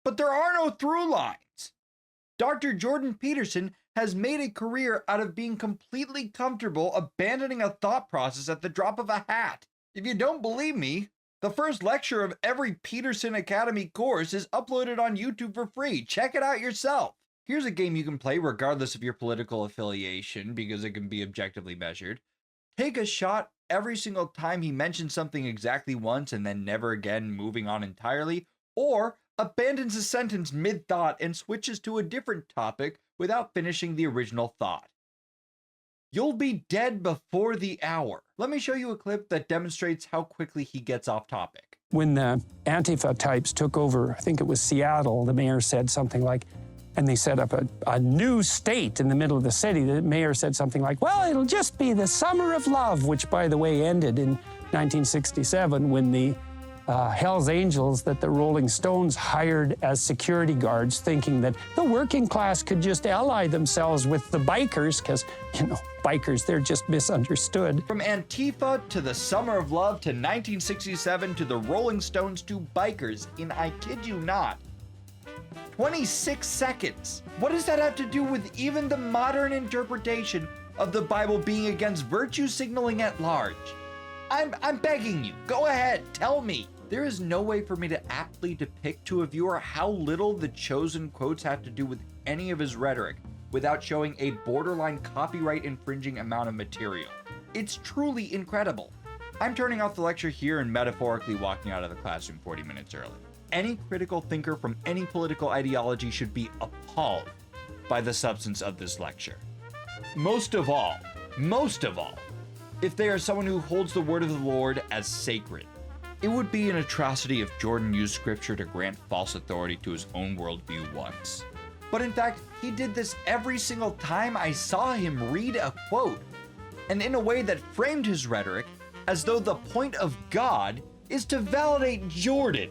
But there are no through lines. Dr. Jordan Peterson has made a career out of being completely comfortable abandoning a thought process at the drop of a hat. If you don't believe me, the first lecture of every Peterson Academy course is uploaded on YouTube for free. Check it out yourself. Here's a game you can play regardless of your political affiliation because it can be objectively measured. Take a shot every single time he mentions something exactly once and then never again, moving on entirely, or abandons a sentence mid-thought and switches to a different topic without finishing the original thought. You'll be dead before the hour. Let me show you a clip that demonstrates how quickly he gets off topic. When the Antifa types took over, I think it was Seattle, the mayor said something like, and they set up a new state in the middle of the city. The mayor said something like, well, it'll just be the summer of love, which, by the way, ended in 1967 when the Hells Angels that the Rolling Stones hired as security guards, thinking that the working class could just ally themselves with the bikers, because, bikers, they're just misunderstood. From Antifa to the Summer of Love to 1967 to the Rolling Stones to bikers in, I kid you not, 26 seconds. What does that have to do with even the modern interpretation of the Bible being against virtue signaling at large? I'm begging you, go ahead, tell me. There is no way for me to aptly depict to a viewer how little the chosen quotes have to do with any of his rhetoric without showing a borderline copyright infringing amount of material. It's truly incredible. I'm turning off the lecture here and metaphorically walking out of the classroom 40 minutes early. Any critical thinker from any political ideology should be appalled by the substance of this lecture. Most of all, if they are someone who holds the word of the Lord as sacred. It would be an atrocity if Jordan used scripture to grant false authority to his own worldview once. But in fact, he did this every single time I saw him read a quote, and in a way that framed his rhetoric as though the point of God is to validate Jordan,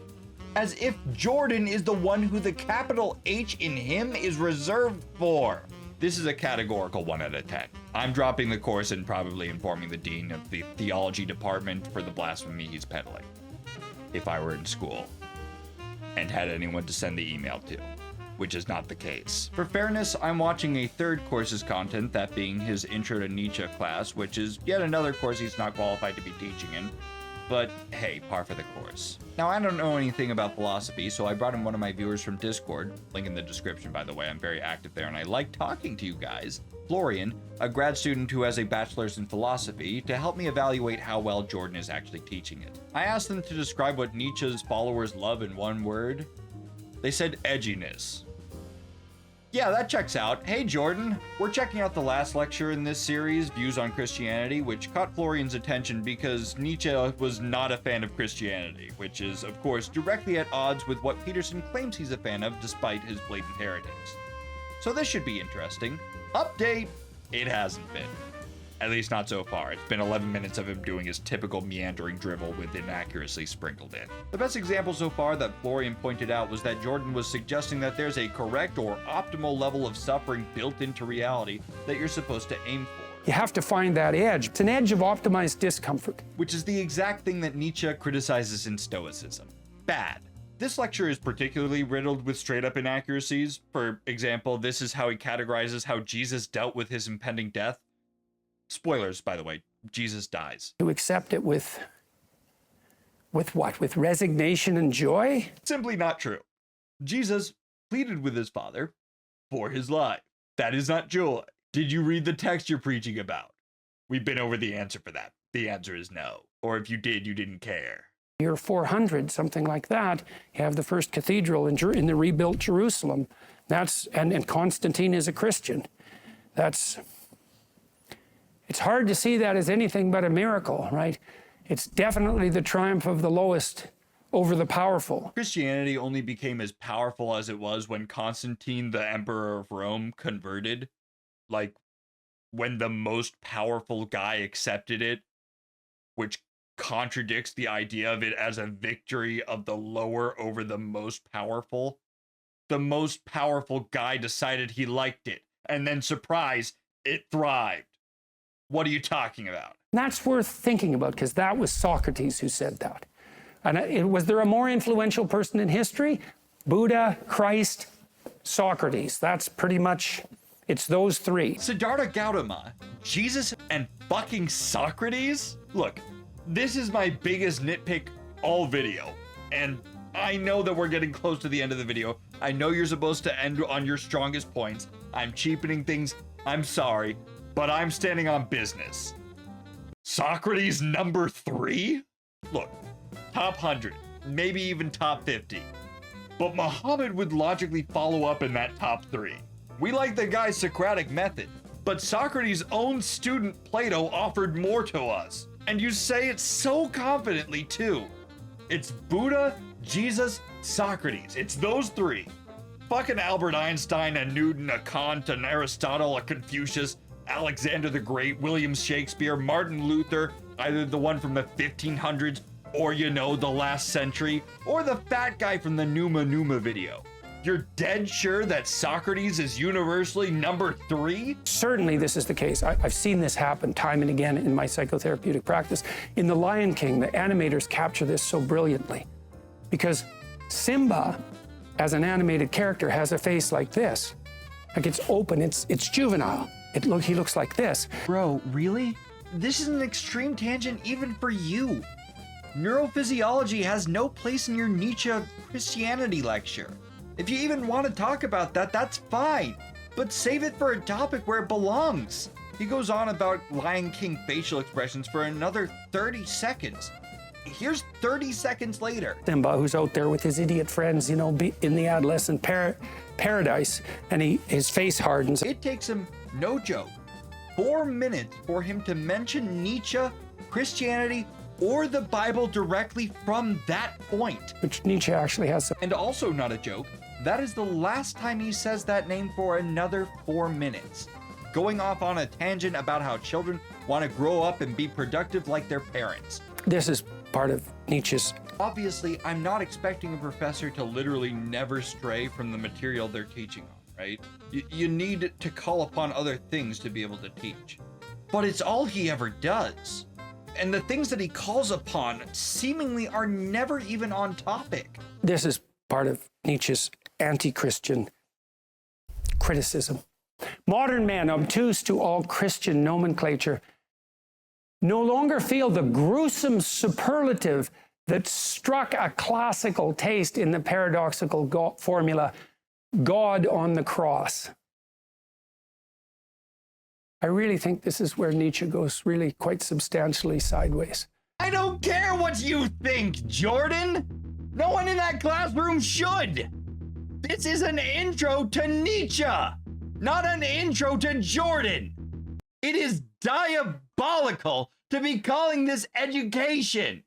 as if Jordan is the one who the capital H in him is reserved for. This is a categorical 1 out of 10. I'm dropping the course and probably informing the dean of the theology department for the blasphemy he's peddling, if I were in school and had anyone to send the email to, which is not the case. For fairness, I'm watching a third course's content, that being his Intro to Nietzsche class, which is yet another course he's not qualified to be teaching in. But hey, par for the course. Now, I don't know anything about philosophy, so I brought in one of my viewers from Discord, link in the description, by the way. I'm very active there, and I like talking to you guys. Florian, a grad student who has a bachelor's in philosophy, to help me evaluate how well Jordan is actually teaching it. I asked them to describe what Nietzsche's followers love in one word. They said edginess. Yeah, that checks out. Hey Jordan, we're checking out the last lecture in this series, Views on Christianity, which caught Florian's attention because Nietzsche was not a fan of Christianity, which is, of course, directly at odds with what Peterson claims he's a fan of despite his blatant heretics. So this should be interesting. Update, it hasn't been. At least not so far. It's been 11 minutes of him doing his typical meandering drivel with inaccuracy sprinkled in. The best example so far that Florian pointed out was that Jordan was suggesting that there's a correct or optimal level of suffering built into reality that you're supposed to aim for. You have to find that edge. It's an edge of optimized discomfort. Which is the exact thing that Nietzsche criticizes in Stoicism. Bad. This lecture is particularly riddled with straight-up inaccuracies. For example, this is how he categorizes how Jesus dealt with his impending death. Spoilers, by the way, Jesus dies. To accept it with what? With resignation and joy? Simply not true. Jesus pleaded with his Father for his life. That is not joy. Did you read the text you're preaching about? We've been over the answer for that. The answer is no. Or if you did, you didn't care. Year 400, something like that, you have the first cathedral in the rebuilt Jerusalem. And Constantine is a Christian. It's hard to see that as anything but a miracle, right? It's definitely the triumph of the lowest over the powerful. Christianity only became as powerful as it was when Constantine, the Emperor of Rome, converted. Like, when the most powerful guy accepted it, which contradicts the idea of it as a victory of the lower over the most powerful. The most powerful guy decided he liked it, and then surprise, it thrived. What are you talking about? That's worth thinking about, because that was Socrates who said that. And was there a more influential person in history? Buddha, Christ, Socrates. That's pretty much, it's those three. Siddhartha Gautama, Jesus, and fucking Socrates? Look, this is my biggest nitpick all video. And I know that we're getting close to the end of the video. I know you're supposed to end on your strongest points. I'm cheapening things. I'm sorry. But I'm standing on business. Socrates number 3? Look, top 100, maybe even top 50. But Muhammad would logically follow up in that top 3. We like the guy's Socratic method, but Socrates' own student Plato offered more to us. And you say it so confidently too. It's Buddha, Jesus, Socrates. It's those 3. Fucking Albert Einstein, a Newton, a Kant, an Aristotle, a Confucius, Alexander the Great, William Shakespeare, Martin Luther, either the one from the 1500s or, the last century, or the fat guy from the Numa Numa video. You're dead sure that Socrates is universally number 3? Certainly this is the case. I've seen this happen time and again in my psychotherapeutic practice. In The Lion King, the animators capture this so brilliantly, because Simba, as an animated character, has a face like this. Like, it's open, it's juvenile. He looks like this. Bro, really? This is an extreme tangent even for you. Neurophysiology has no place in your Nietzsche Christianity lecture. If you even want to talk about that, that's fine. But save it for a topic where it belongs. He goes on about Lion King facial expressions for another 30 seconds. Here's 30 seconds later. Simba, who's out there with his idiot friends, in the adolescent paradise, and his face hardens. It takes him, no joke, 4 minutes for him to mention Nietzsche, Christianity, or the Bible directly from that point. Which Nietzsche actually has some. And also not a joke, that is the last time he says that name for another 4 minutes. Going off on a tangent about how children want to grow up and be productive like their parents. This is part of Nietzsche's. Obviously, I'm not expecting a professor to literally never stray from the material they're teaching on, right? You need to call upon other things to be able to teach. But it's all he ever does. And the things that he calls upon seemingly are never even on topic. This is part of Nietzsche's anti-Christian criticism. Modern men, obtuse to all Christian nomenclature, no longer feel the gruesome superlative that struck a classical taste in the paradoxical formula, God on the cross. I really think this is where Nietzsche goes really quite substantially sideways. I don't care what you think, Jordan! No one in that classroom should! This is an intro to Nietzsche, not an intro to Jordan! It is diabolical to be calling this education!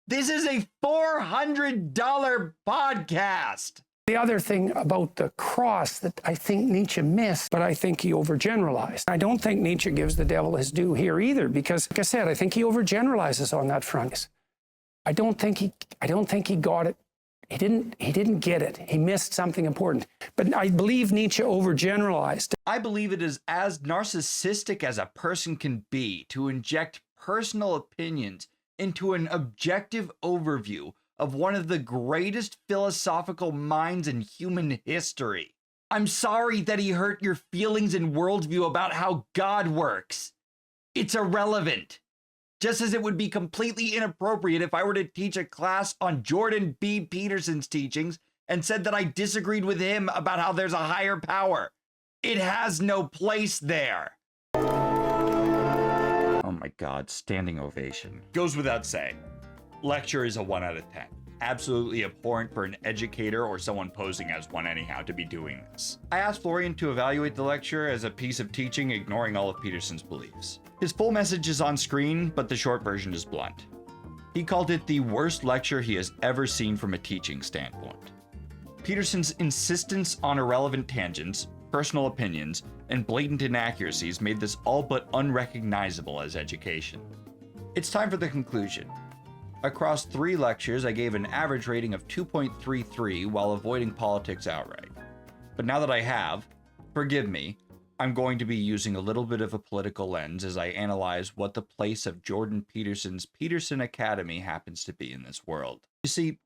This is a $400 podcast! The other thing about the cross that I think Nietzsche missed, but I think he overgeneralized. I don't think Nietzsche gives the devil his due here either, because, like I said, I think he overgeneralizes on that front. I don't think he got it. He didn't get it. He missed something important. But I believe Nietzsche overgeneralized. I believe it is as narcissistic as a person can be to inject personal opinions into an objective overview of one of the greatest philosophical minds in human history. I'm sorry that he hurt your feelings and worldview about how God works. It's irrelevant. Just as it would be completely inappropriate if I were to teach a class on Jordan B. Peterson's teachings and said that I disagreed with him about how there's a higher power. It has no place there. Oh my God, standing ovation. Goes without saying. Lecture is a 1 out of 10. Absolutely abhorrent for an educator or someone posing as one anyhow to be doing this. I asked Florian to evaluate the lecture as a piece of teaching ignoring all of Peterson's beliefs. His full message is on screen, but the short version is blunt. He called it the worst lecture he has ever seen from a teaching standpoint. Peterson's insistence on irrelevant tangents, personal opinions, and blatant inaccuracies made this all but unrecognizable as education. It's time for the conclusion. Across 3 lectures, I gave an average rating of 2.33 while avoiding politics outright. But now that I have, forgive me, I'm going to be using a little bit of a political lens as I analyze what the place of Jordan Peterson's Peterson Academy happens to be in this world. You see,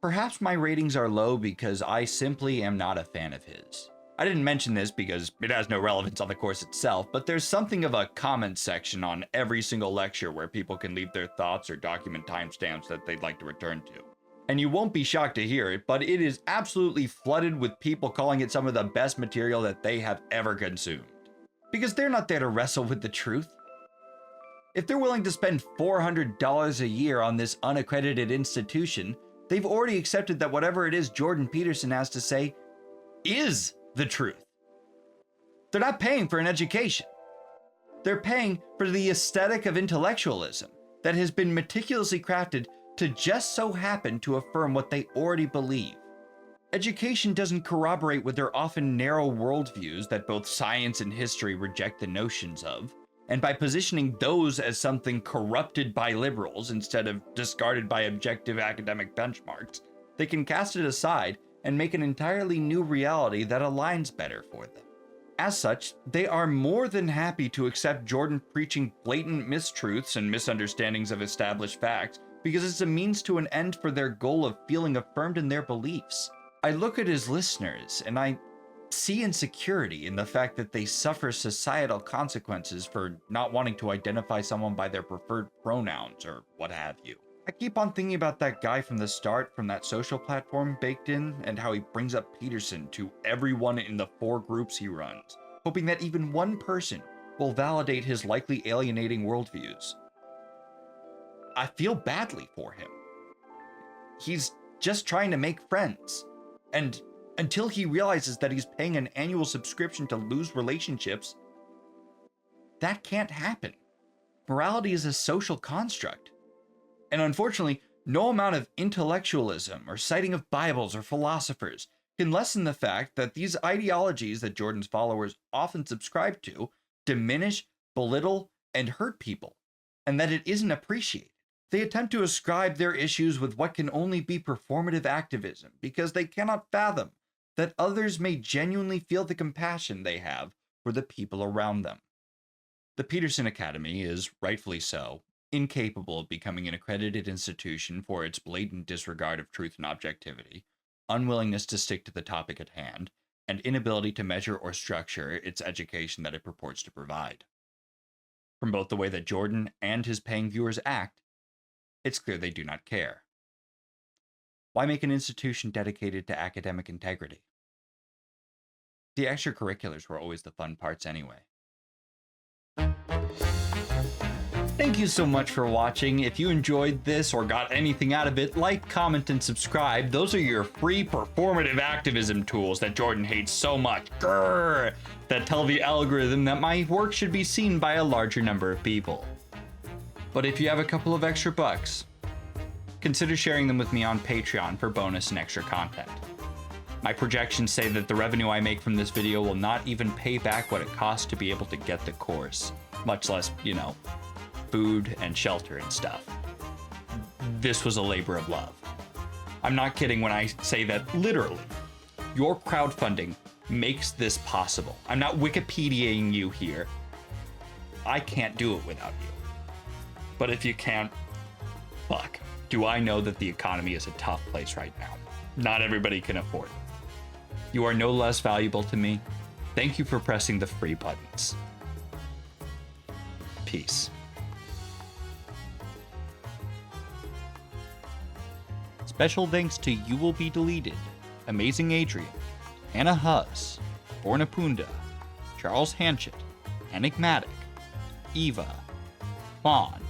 perhaps my ratings are low because I simply am not a fan of his. I didn't mention this because it has no relevance on the course itself, but there's something of a comment section on every single lecture where people can leave their thoughts or document timestamps that they'd like to return to. And you won't be shocked to hear it, but it is absolutely flooded with people calling it some of the best material that they have ever consumed. Because they're not there to wrestle with the truth. If they're willing to spend $400 a year on this unaccredited institution, they've already accepted that whatever it is Jordan Peterson has to say is the truth. They're not paying for an education. They're paying for the aesthetic of intellectualism that has been meticulously crafted to just so happen to affirm what they already believe. Education doesn't corroborate with their often narrow worldviews that both science and history reject the notions of, and by positioning those as something corrupted by liberals instead of discarded by objective academic benchmarks, they can cast it aside and make an entirely new reality that aligns better for them. As such, they are more than happy to accept Jordan preaching blatant mistruths and misunderstandings of established facts because it's a means to an end for their goal of feeling affirmed in their beliefs. I look at his listeners and I see insecurity in the fact that they suffer societal consequences for not wanting to identify someone by their preferred pronouns or what have you. I keep on thinking about that guy from the start from that social platform Baked In and how he brings up Peterson to everyone in the 4 groups he runs, hoping that even one person will validate his likely alienating worldviews. I feel badly for him. He's just trying to make friends. And until he realizes that he's paying an annual subscription to lose relationships, that can't happen. Morality is a social construct. And unfortunately, no amount of intellectualism or citing of Bibles or philosophers can lessen the fact that these ideologies that Jordan's followers often subscribe to diminish, belittle, and hurt people, and that it isn't appreciated. They attempt to ascribe their issues with what can only be performative activism because they cannot fathom that others may genuinely feel the compassion they have for the people around them. The Peterson Academy is, rightfully so, incapable of becoming an accredited institution for its blatant disregard of truth and objectivity, unwillingness to stick to the topic at hand, and inability to measure or structure its education that it purports to provide. From both the way that Jordan and his paying viewers act, it's clear they do not care. Why make an institution dedicated to academic integrity? The extracurriculars were always the fun parts anyway. Thank you so much for watching. If you enjoyed this or got anything out of it, like, comment, and subscribe. Those are your free performative activism tools that Jordan hates so much, that tell the algorithm that my work should be seen by a larger number of people. But if you have a couple of extra bucks, consider sharing them with me on Patreon for bonus and extra content. My projections say that the revenue I make from this video will not even pay back what it costs to be able to get the course, much less, you know, food and shelter and stuff. This was a labor of love. I'm not kidding when I say that literally, your crowdfunding makes this possible. I'm not Wikipediaing you here. I can't do it without you. But if you can't, fuck. Do I know that the economy is a tough place right now? Not everybody can afford it. You are no less valuable to me. Thank you for pressing the free buttons. Peace. Special thanks to You Will Be Deleted, Amazing Adrian, Hannah Huzz, Bornapunda, Charles Hanchett, Enigmatic, Eva, Fawn,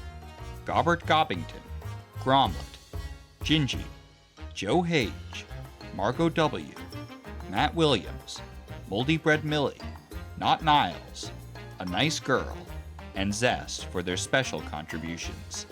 Robert Gobbington, Gromlet, Gingy, Joe Hage, Margot W., Matt Williams, Moldy Bread Millie, Not Niles, A Nice Girl, and Zest for their special contributions.